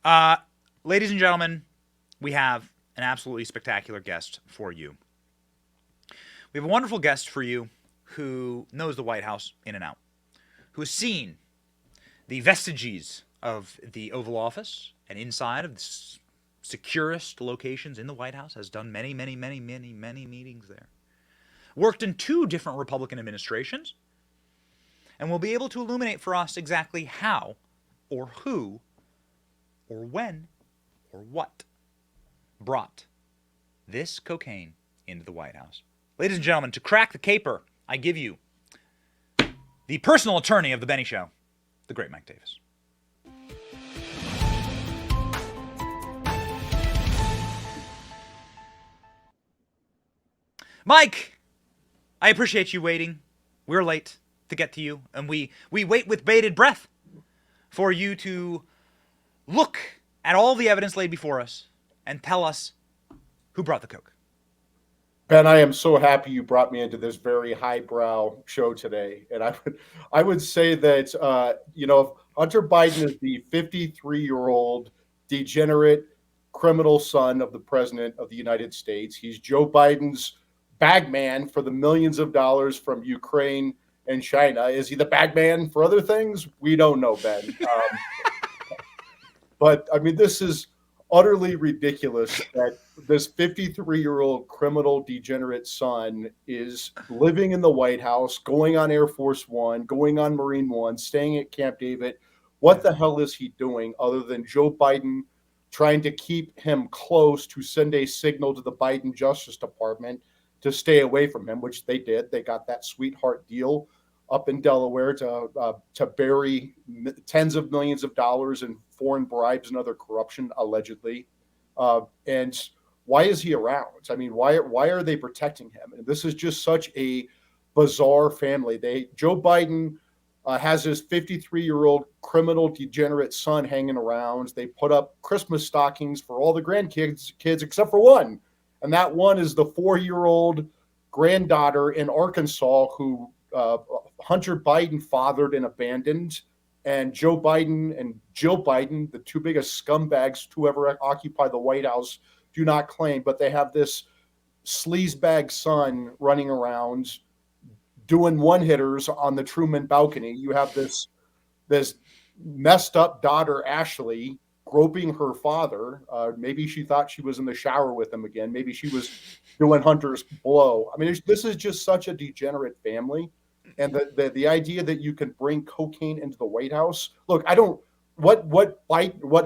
Uh, Ladies and gentlemen, we have an absolutely spectacular guest for you. We have a wonderful guest for you who knows the White House in and out, who has seen the vestiges of the Oval Office and inside of the securest locations in the White House, has done many meetings there, worked in 2 different Republican administrations, and will be able to illuminate for us exactly how or who or when or what brought this cocaine into the White House. Ladies and gentlemen, to crack the caper, I give you the personal attorney of the Benny Show, the great Mike Davis. Mike, I appreciate you waiting. We're late to get to you, and we wait with bated breath for you to look at all the evidence laid before us and tell us who brought the coke. Ben, I am so happy you brought me into this very highbrow show today. And I would say that, Hunter Biden is the 53-year-old degenerate criminal son of the president of the United States. He's Joe Biden's bagman for the millions of dollars from Ukraine and China. Is he the bagman for other things? We don't know, Ben. But I mean, this is utterly ridiculous that this 53-year-old criminal degenerate son is living in the White House, going on Air Force One, going on Marine One, staying at Camp David. What the hell is he doing other than Joe Biden trying to keep him close to send a signal to the Biden Justice Department to stay away from him, which they did. They got that sweetheart deal up in Delaware to bury tens of millions of dollars in foreign bribes and other corruption, allegedly. And why is he around? I mean, why are they protecting him? And this is just such a bizarre family. Joe Biden has his 53-year-old criminal degenerate son hanging around. They put up Christmas stockings for all the grandkids except for one. And that one is the 4-year-old granddaughter in Arkansas who Hunter Biden fathered and abandoned, and Joe Biden and Jill Biden, the 2 biggest scumbags to ever occupy the White House, do not claim, but they have this sleazebag son running around doing one-hitters on the Truman balcony. You have this messed up daughter, Ashley, groping her father. Maybe she thought she was in the shower with him again. Maybe she was doing Hunter's blow. I mean, this is just such a degenerate family. And the idea that you can bring cocaine into the White House. Look, what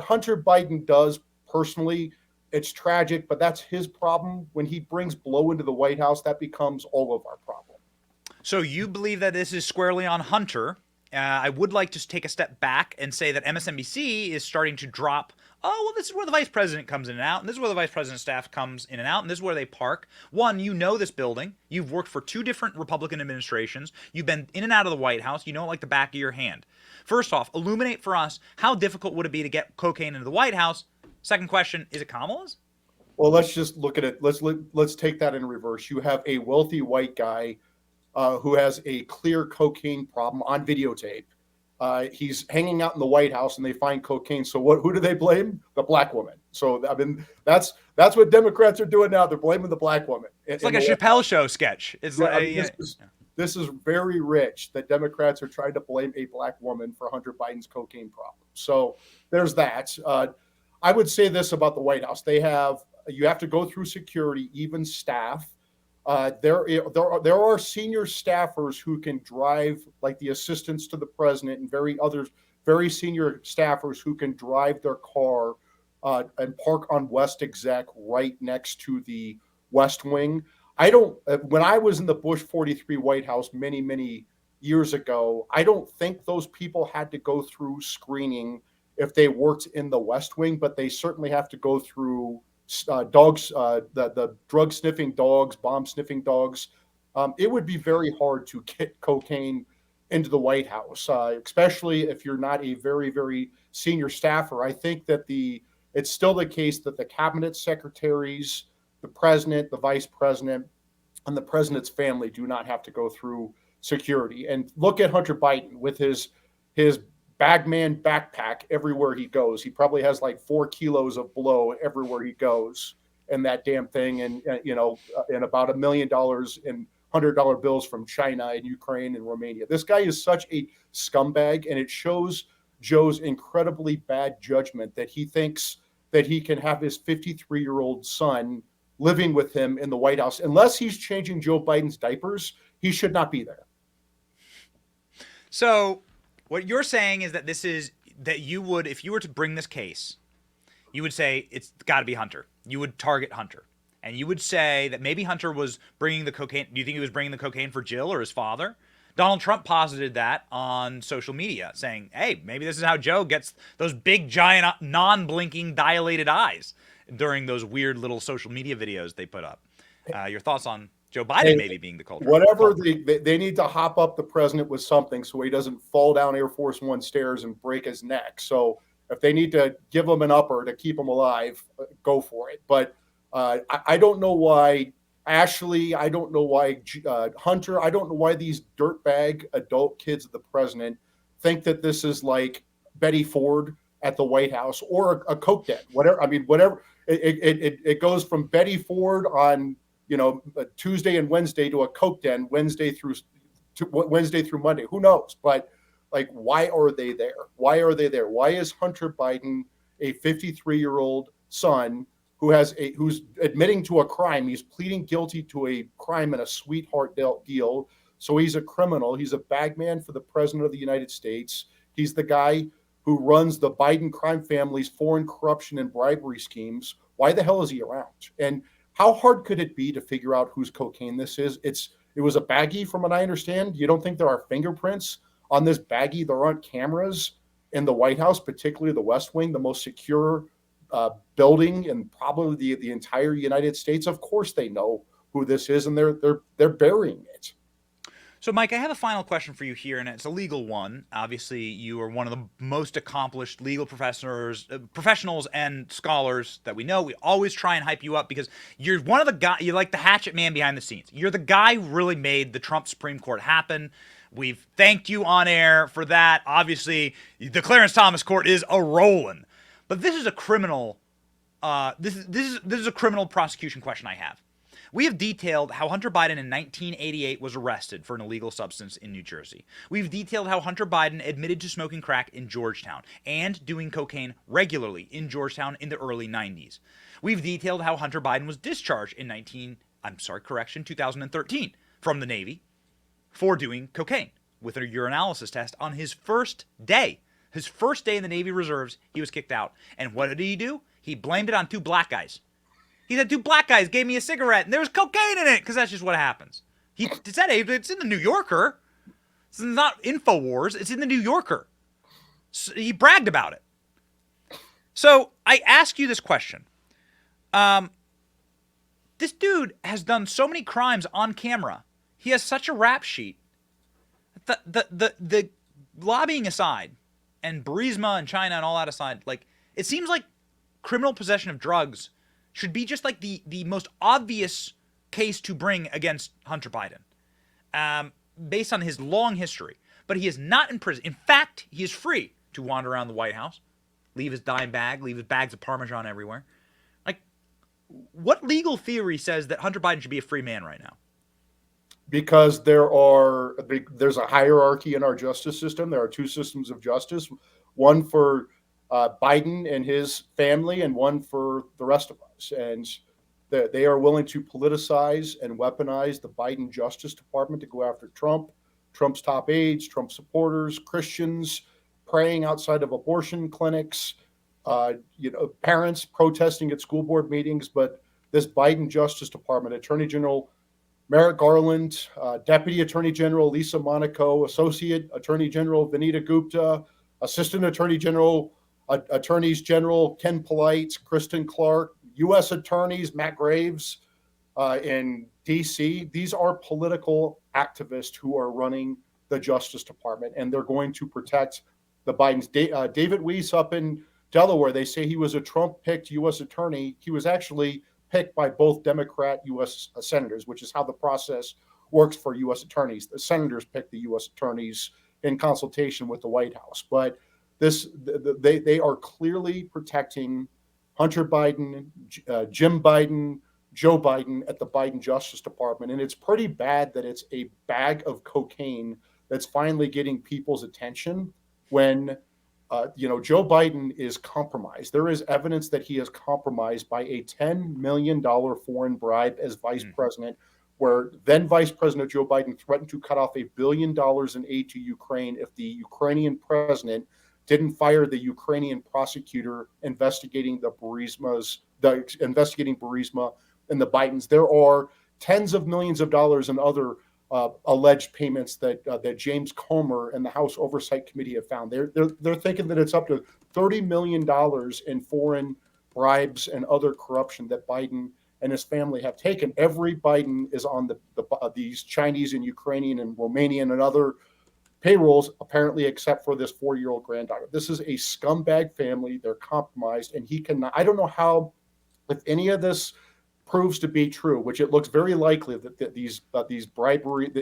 Hunter Biden does personally, it's tragic, but that's his problem. When he brings blow into the White House, that becomes all of our problem. So you believe that this is squarely on Hunter. I would like to take a step back and say that MSNBC is starting to drop, this is where the vice president comes in and out, and this is where the vice president's staff comes in and out, and this is where they park. One, you know this building. You've worked for 2 different Republican administrations. You've been in and out of the White House. You know it like the back of your hand. First off, illuminate for us, how difficult would it be to get cocaine into the White House? Second question, is it Kamala's? Well, let's just look at it. Let's take that in reverse. You have a wealthy white guy who has a clear cocaine problem on videotape. He's hanging out in the White House and they find cocaine. So who do they blame? The black woman. So, I mean, that's what Democrats are doing now. They're blaming the black woman. It's like a Chappelle Show sketch. It's this is very rich that Democrats are trying to blame a black woman for Hunter Biden's cocaine problem. So there's that. I would say this about the White House. You have to go through security, even staff. There are senior staffers who can drive, like the assistants to the president and very senior staffers who can drive their car and park on West Exec right next to the West Wing. When I was in the Bush 43 White House many years ago, I don't think those people had to go through screening if they worked in the West Wing, but they certainly have to go through dogs, the drug sniffing dogs, bomb sniffing dogs. It would be very hard to get cocaine into the White House, especially if you're not a very senior staffer. I think that it's still the case that the cabinet secretaries, the president, the vice president, and the president's family do not have to go through security. And look at Hunter Biden with his bagman backpack everywhere he goes. He probably has like 4 kilos of blow everywhere he goes, and that damn thing, and and about $1 million in $100 bills from China and Ukraine and Romania. This guy is such a scumbag, and it shows Joe's incredibly bad judgment that he thinks that he can have his 53-year-old son living with him in the White House. Unless he's changing Joe Biden's diapers, he should not be there. So what you're saying is that you would, if you were to bring this case, you would say it's got to be Hunter. You would target Hunter. And you would say that maybe Hunter was bringing the cocaine. Do you think he was bringing the cocaine for Jill or his father? Donald Trump posited that on social media, saying, hey, maybe this is how Joe gets those big, giant, non-blinking, dilated eyes during those weird little social media videos they put up. Your thoughts on Joe Biden maybe being the culprit? Whatever, they need to hop up the president with something so he doesn't fall down Air Force One stairs and break his neck. So if they need to give him an upper to keep him alive, go for it. But I don't know why Ashley, I don't know why Hunter, I don't know why these dirtbag adult kids of the president think that this is like Betty Ford at the White House or a Coke den, whatever. I mean, whatever. It goes from Betty Ford on, Tuesday and Wednesday to a Coke den Wednesday through Monday. Who knows? But like, why are they there? Why are they there? Why is Hunter Biden a 53-year-old son who's admitting to a crime? He's pleading guilty to a crime in a sweetheart deal. So he's a criminal. He's a bagman for the president of the United States. He's the guy who runs the Biden crime family's foreign corruption and bribery schemes. Why the hell is he around? And how hard could it be to figure out whose cocaine this is? It was a baggie, from what I understand. You don't think there are fingerprints on this baggie? There aren't cameras in the White House, particularly the West Wing, the most secure building in probably the entire United States. Of course they know who this is, and they're burying it. So, Mike, I have a final question for you here, and it's a legal one. Obviously, you are one of the most accomplished legal professionals and scholars that we know. We always try and hype you up because you're one of the guys, you're like the hatchet man behind the scenes. You're the guy who really made the Trump Supreme Court happen. We've thanked you on air for that. Obviously, the Clarence Thomas Court is a-rolling. But this is a criminal, this is a criminal prosecution question I have. We have detailed how Hunter Biden in 1988 was arrested for an illegal substance in New Jersey. We've detailed how Hunter Biden admitted to smoking crack in Georgetown and doing cocaine regularly in Georgetown in the early 90s. We've detailed how Hunter Biden was discharged in 2013 from the Navy for doing cocaine with a urinalysis test on his first day. His first day in the Navy Reserves, he was kicked out. And what did he do? He blamed it on 2 black guys. He said 2 black guys gave me a cigarette and there was cocaine in it, because that's just what happens. It's in the New Yorker. It's not InfoWars. It's in the New Yorker. So he bragged about it. So I ask you this question. This dude has done so many crimes on camera. He has such a rap sheet. The lobbying aside, and Burisma and China and all that aside, like, it seems like criminal possession of drugs should be just like the most obvious case to bring against Hunter Biden, based on his long history. But he is not in prison. In fact, he is free to wander around the White House, leave his dime bag, leave his bags of Parmesan everywhere. Like, what legal theory says that Hunter Biden should be a free man right now? Because there's a hierarchy in our justice system. There are 2 systems of justice, one for Biden and his family and one for the rest of us. And they are willing to politicize and weaponize the Biden Justice Department to go after Trump, Trump's top aides, Trump supporters, Christians praying outside of abortion clinics, parents protesting at school board meetings. But this Biden Justice Department, Attorney General Merrick Garland, Deputy Attorney General Lisa Monaco, Associate Attorney General Vanita Gupta, Assistant Attorney General, Attorneys General Ken Polite, Kristen Clark, U.S. Attorneys Matt Graves in D.C. These are political activists who are running the Justice Department, and they're going to protect the Bidens. David Weiss up in Delaware, they say he was a Trump-picked U.S. attorney. He was actually picked by both Democrat U.S. senators, which is how the process works for U.S. attorneys. The senators pick the U.S. attorneys in consultation with the White House. But They are clearly protecting Hunter Biden, Jim Biden, Joe Biden at the Biden Justice Department. And it's pretty bad that it's a bag of cocaine that's finally getting people's attention when, Joe Biden is compromised. There is evidence that he is compromised by a $10 million foreign bribe as vice president, where then Vice President Joe Biden threatened to cut off $1 billion in aid to Ukraine if the Ukrainian president didn't fire the Ukrainian prosecutor investigating Burisma and the Bidens. There are tens of millions of dollars in other alleged payments that James Comer and the House Oversight Committee have found. They're thinking that it's up to $30 million in foreign bribes and other corruption that Biden and his family have taken. Every Biden is on these Chinese and Ukrainian and Romanian and other payrolls, apparently, except for this 4-year-old granddaughter. This is a scumbag family. They're compromised, and he cannot. I don't know how, if any of this proves to be true, which it looks very likely that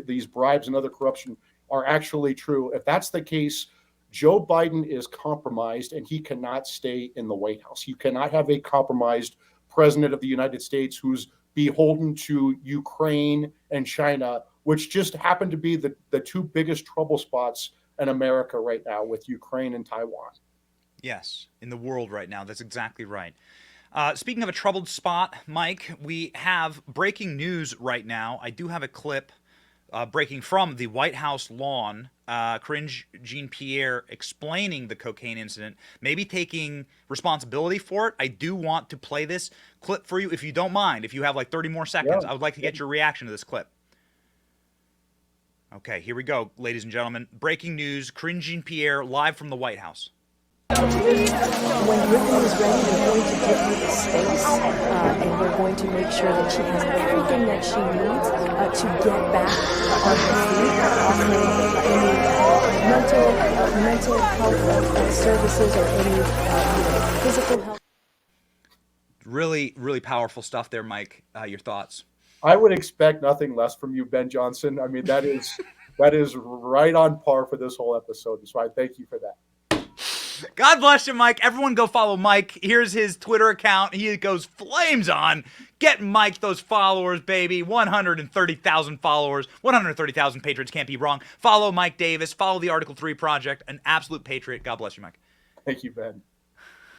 these bribes and other corruption are actually true. If that's the case, Joe Biden is compromised, and he cannot stay in the White House. You cannot have a compromised president of the United States who's beholden to Ukraine and China, which just happen to be the two biggest trouble spots in America right now, with Ukraine and Taiwan. Yes, in the world right now. That's exactly right. Speaking of a troubled spot, Mike, we have breaking news right now. I do have a clip breaking from the White House lawn. Karine Jean-Pierre explaining the cocaine incident, maybe taking responsibility for it. I do want to play this clip for you, if you don't mind. If you have like 30 more seconds, I would like to get your reaction to this clip. Okay, here we go, ladies and gentlemen. Breaking news, Karine Jean-Pierre live from the White House. When Brittany is ready, we're going to give her the space, and we're going to make sure that she has everything that she needs to get back on her feet, offering any mental health services or any physical health. Really, really powerful stuff there, Mike. Your thoughts? I would expect nothing less from you, Ben Johnson. I mean, that is right on par for this whole episode. So I thank you for that. God bless you, Mike. Everyone go follow Mike. Here's his Twitter account. He goes flames on. Get Mike those followers, baby. 130,000 followers. 130,000 patriots. Can't be wrong. Follow Mike Davis. Follow the Article 3 Project. An absolute patriot. God bless you, Mike. Thank you, Ben.